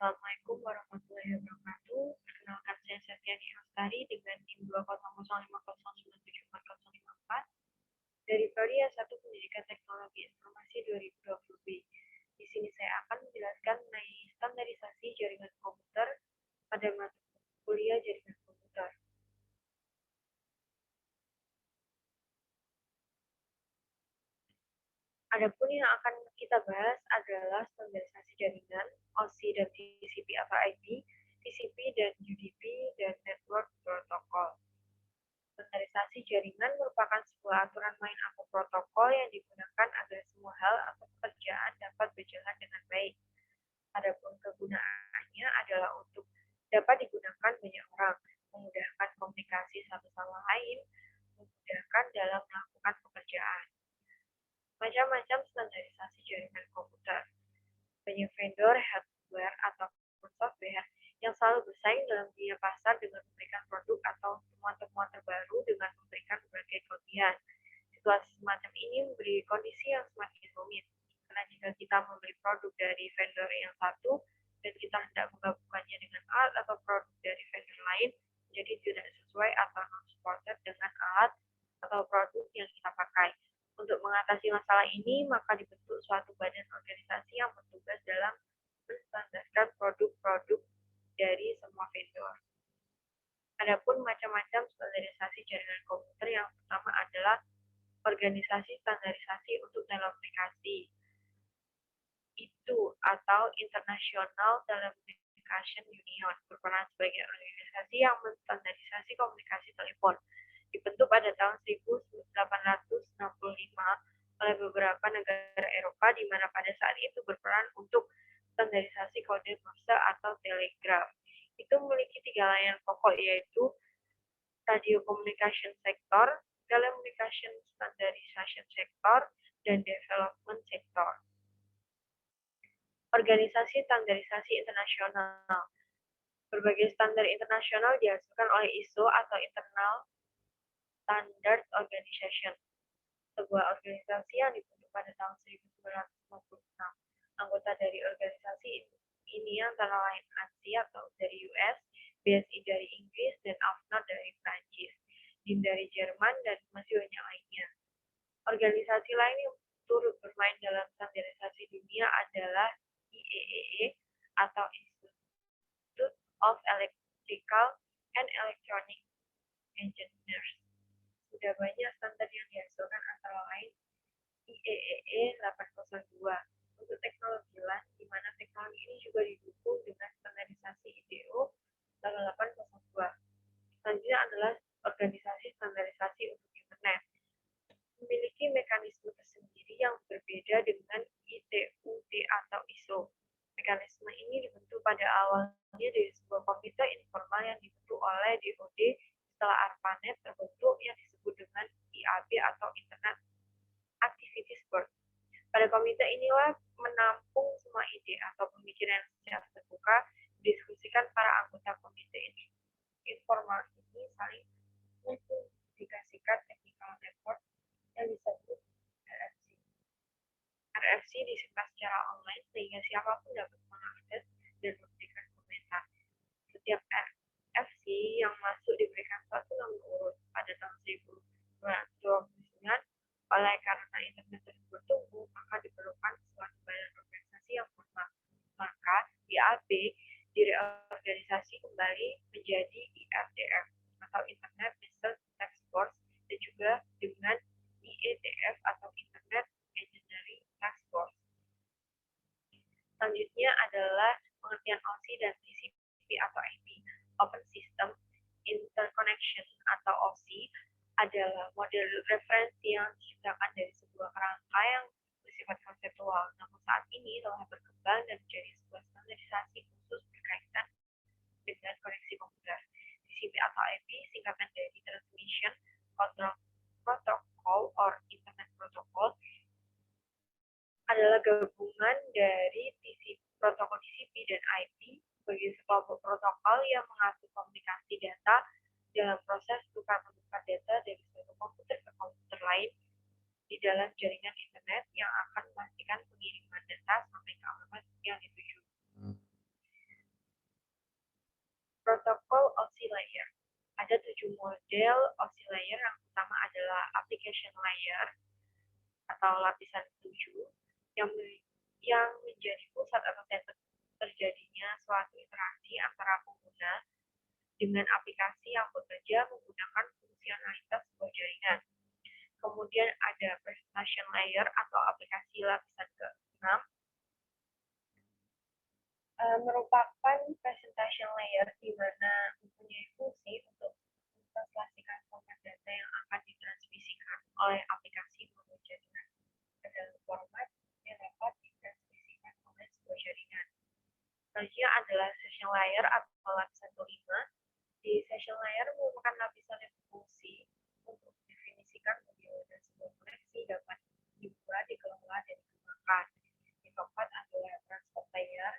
Assalamualaikum warahmatullahi wabarakatuh. Perkenalkan saya Septiani Hastari dengan NIM 20050974054 dari Prodi S1 Pendidikan Teknologi Informasi 2020B. Di sini saya akan menjelaskan mengenai standarisasi jaringan komputer pada mata kuliah jaringan komputer. Adapun yang akan kita bahas adalah standarisasi jaringan, OSI dan TCP atau IP, TCP dan UDP, dan network protokol. Standarisasi jaringan merupakan sebuah aturan main atau protokol yang digunakan agar semua hal atau pekerjaan dapat berjalan dengan baik. Adapun kegunaannya adalah untuk dapat digunakan banyak orang, memudahkan komunikasi satu sama lain, memudahkan dalam melakukan pekerjaan. Macam-macam standarisasi jaringan komputer. Banyak vendor hardware ataupun software yang selalu bersaing dalam dunia pasar dengan memberikan produk atau temuan-temuan terbaru dengan memberikan berbagai kelebihan. Situasi semacam ini memberi kondisi yang semakin rumit, karena jika kita membeli produk dari vendor yang satu dan kita hendak menggabungkannya dengan alat atau produk dari vendor lain, jadi tidak sesuai atau non-supported dengan alat atau produk yang kita pakai. Untuk mengatasi masalah ini, maka dibentuk suatu badan organisasi yang bertugas dalam menstandarskan produk-produk dari semua vendor. Adapun macam-macam standarisasi jaringan komputer, yang pertama adalah organisasi standarisasi untuk telekomunikasi. ITU atau International Telecommunication Union berperan sebagai organisasi yang menstandarisasi komunikasi telepon. Dibentuk pada tahun 1865 oleh beberapa negara Eropa, di mana pada saat itu berperan untuk standarisasi kode Morse atau telegraf. Itu memiliki 3 layanan pokok, yaitu Radio Communication Sector, Telecommunication Standardization Sector, dan Development Sector. Organisasi standarisasi internasional. Berbagai standar internasional dihasilkan oleh ISO atau Internal Standard Organization, sebuah organisasi yang dibentuk pada tahun 1956. Anggota dari organisasi ini antara lain ANSI atau dari US, BSI dari Inggris, dan AFNOR dari Prancis, DIN dari Jerman, dan masih banyak lainnya. Organisasi lain yang turut bermain dalam standarisasi dunia adalah IEEE atau Institute of Electrical and Electronic Engineers. Sudah banyak standar yang dihasilkan, antara lain IEEE 802 untuk teknologi LAN, di mana teknologi ini juga didukung dengan standarisasi ITO 8802. Selanjutnya adalah organisasi standarisasi untuk internet. Memiliki mekanisme tersendiri yang berbeda dengan ITU-D atau ISO. Mekanisme ini dibentuk pada awalnya dari sebuah komite informal yang dibentuk oleh DoD setelah ARPANET terbentuk, yang disebut dengan IAB atau Internet Activities Board. Pada komite inilah menampung semua ide atau pemikiran secara terbuka, didiskusikan para anggota komite ini. Informal ini saling mengkomunikasikan technical report yang disebut RFC. RFC disimpan secara online sehingga siapapun dapat mengakses dan memberikan komentar. Setiap RFC yang masuk diberikan suatu nomor urut. Pada tahun 1929, oleh karena internet terus bertumbuh, maka diperlukan suatu badan organisasi yang formal. Maka IAB direorganisasi kembali menjadi IRDF atau Internet Business Task Force, dan juga dengan IETF atau Internet Engineering Task Force. Selanjutnya adalah pengertian OSI dan TCP atau IP. Open System Interconnection atau OSI adalah model referensi yang diciptakan dari sebuah kerangka yang bersifat konseptual, namun saat ini telah berkembang dan menjadi sebuah standarisasi khusus berkaitan dengan koneksi komputer. TCP atau IP singkatan dari Transmission Control Protocol or Internet Protocol, adalah gabungan dari protokol TCP dan IP sebagai sekelompok protokol yang mengatur komunikasi data dalam proses tukar-menukar data dari suatu komputer ke komputer lain di dalam jaringan internet, yang akan memastikan pengiriman data sampai ke alamat yang dituju. model OSI layer yang pertama adalah application layer atau lapisan 7 yang menjadi pusat atau sentra terjadinya suatu interaksi antara pengguna dengan aplikasi yang bekerja menggunakan fungsionalitas sebuah jaringan. Kemudian ada presentation layer atau aplikasi lapisan ke-6 merupakan presentation layer di mana mempunyai fungsi untuk mentranslasikan format data yang akan ditransmisikan oleh aplikasi melalui jaringan ke dalam format yang dapat ditransmisikan oleh sebuah jaringan. Selanjutnya adalah session layer atau lapisan kelima. Di session layer merupakan lapisan yang berfungsi untuk mendefinisikan bagaimana sebuah koneksi dapat dibuat, dikelola, dan dikembangkan. Yang keempat adalah transport layer,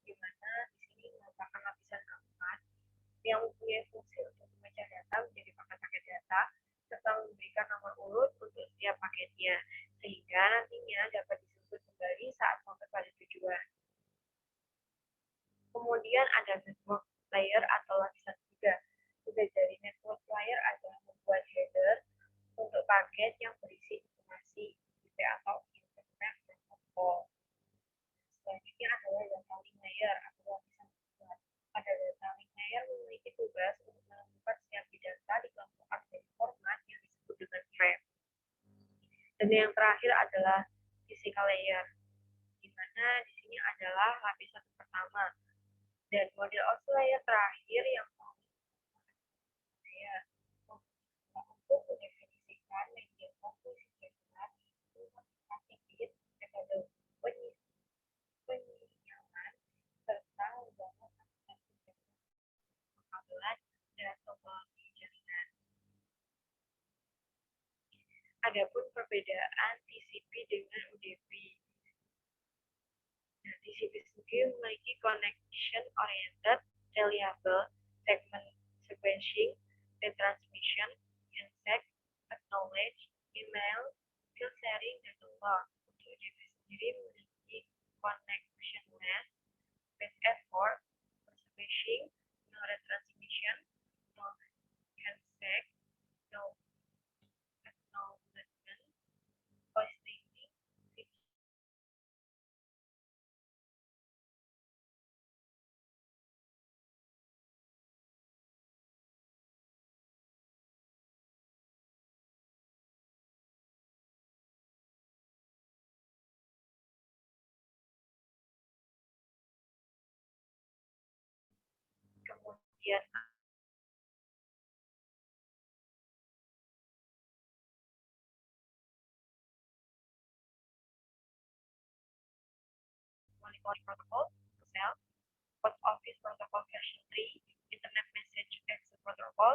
di mana di sini merupakan lapisan keempat yang mempunyai fungsi untuk memecah data menjadi paket-paket data serta memberikan nomor urut untuk setiap paketnya, sehingga nantinya dapat disebut kembali saat sampai pada tujuan. Kemudian ada network layer atau lapisan 3. Tugas dari network layer adalah membuat header untuk paket yang berisi informasi IP atau internet protokol. Selanjutnya adalah data link layer atau lapisan 4. Pada data link layer memiliki tugas untuk menemukan setiap data dikelompokkan menjadi format yang disebut dengan frame. Dan yang terakhir adalah physical layer, di mana di sini adalah lapisan pertama. Dan model OSI layer terakhir yang saya untuk mendefinisikan media fungsi jaringan itu menggunakan bit, metode penyinyalan, serta membangun aplikasi pengkabelan dan topologi jaringan. Adapun perbedaan TCP dengan UDP. Nah, TCP sendiri memiliki connection oriented, reliable, segment sequencing, retransmission, handshake, acknowledge, email, file sharing, dan download. Untuk UDP sendiri memiliki connectionless, base effort, sequencing, no retransmission, no handshake, no acknowledgement, voice streaming, kemudian monitoring protocol, cell, post office protocol version 3, internet message access protocol,